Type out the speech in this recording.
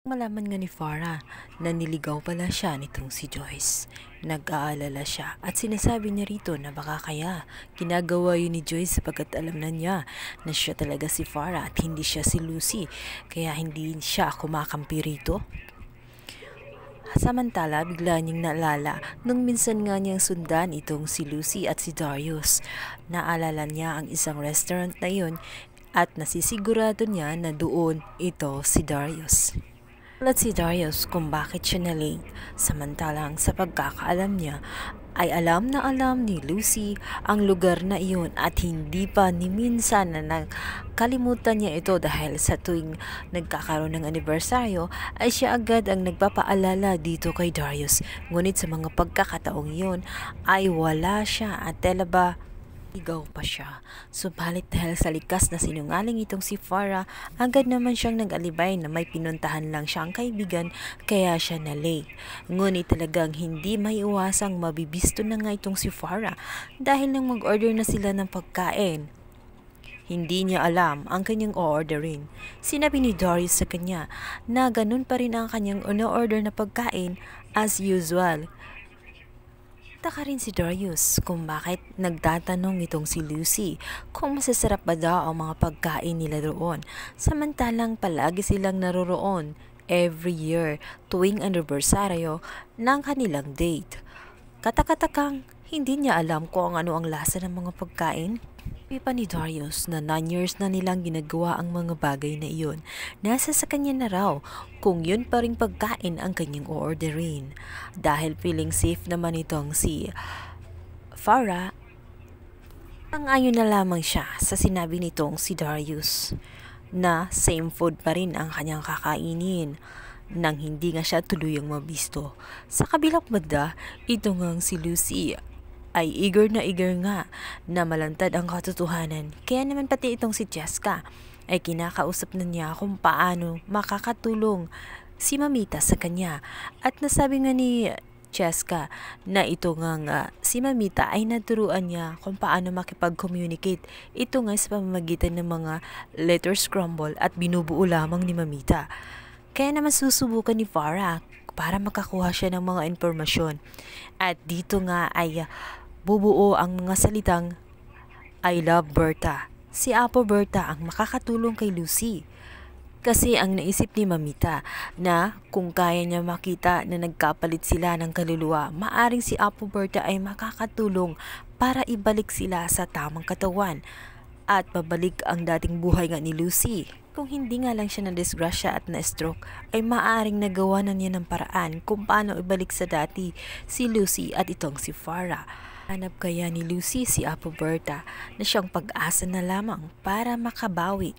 Malaman nga ni Farah na niligaw pala siya nitong si Joyce. Nag-aalala siya at sinasabi niya rito na baka kaya ginagawa yun ni Joyce sapagkat alam na niya na siya talaga si Farah at hindi siya si Lucy, kaya hindi siya kumakampi rito. Samantala, bigla niyang naalala nung minsan nga niyang sundan itong si Lucy at si Darius. Naalala niya ang isang restaurant na yun at nasisigurado niya na doon ito si Darius. At si Darius kung bakit siya na-late, samantalang sa pagkakaalam niya ay alam na alam ni Lucy ang lugar na iyon at hindi pa ni minsan na nakalimutan niya ito dahil sa tuwing nagkakaroon ng anibersaryo ay siya agad ang nagpapaalala dito kay Darius. Ngunit sa mga pagkakataong iyon ay wala siya at tela ba ligaw pa siya. Subalit dahil sa likas na sinungaling itong si Farah, agad naman siyang nag-alibay na may pinuntahan lang siyang kaibigan kaya siya na late. Ngunit talagang hindi maiiwasang mabibisto na nga itong si Farah dahil nang mag-order na sila ng pagkain. Hindi niya alam ang kanyang o-orderin. Sinabi ni Darius sa kanya na ganun pa rin ang kanyang ono-order na pagkain as usual. Taka rin si Darius kung bakit nagtatanong itong si Lucy kung masasarap ba daw ang mga pagkain nila roon, samantalang palagi silang naroroon every year tuwing anibersaryo ng kanilang date. Katakatakang hindi niya alam kung ano ang lasa ng mga pagkain. Sabi pa ni Darius na 9 years na nilang ginagawa ang mga bagay na iyon. Nasa sa kanya na raw kung yun pa ring pagkain ang kanyang o-orderin. Dahil feeling safe naman itong si Farah, ang-ayon na lamang siya sa sinabi nitong si Darius na same food pa rin ang kanyang kakainin nang hindi nga siya tuluyang mabisto. Sa kabilang banda, ito ngang si Lucy ay eager nga na malantad ang katotohanan. Kaya naman pati itong si Jessica ay kinakausap na niya kung paano makakatulong si Mamita sa kanya. At nasabi nga ni Jessica na ito nga si Mamita ay naturuan niya kung paano makipag-communicate. Ito nga sa pamamagitan ng mga letter scramble at binubuo lamang ni Mamita. Kaya naman susubukan ni Farah para makakuha siya ng mga impormasyon. At dito nga ay bubuo ang mga salitang I love Berta. Si Apo Berta ang makakatulong kay Lucy. Kasi ang naisip ni Mamita na kung kaya niya makita na nagkapalit sila ng kaluluwa, maaring si Apo Berta ay makakatulong para ibalik sila sa tamang katawan at pabalik ang dating buhay nga ni Lucy. Kung hindi nga lang siya na-disgrasya at na-stroke, ay maaring nagawa na niya ng paraan kung paano ibalik sa dati si Lucy at itong si Farah. Hanap kaya ni Lucy si Apo Berta na siyang pag-asa na lamang para makabawi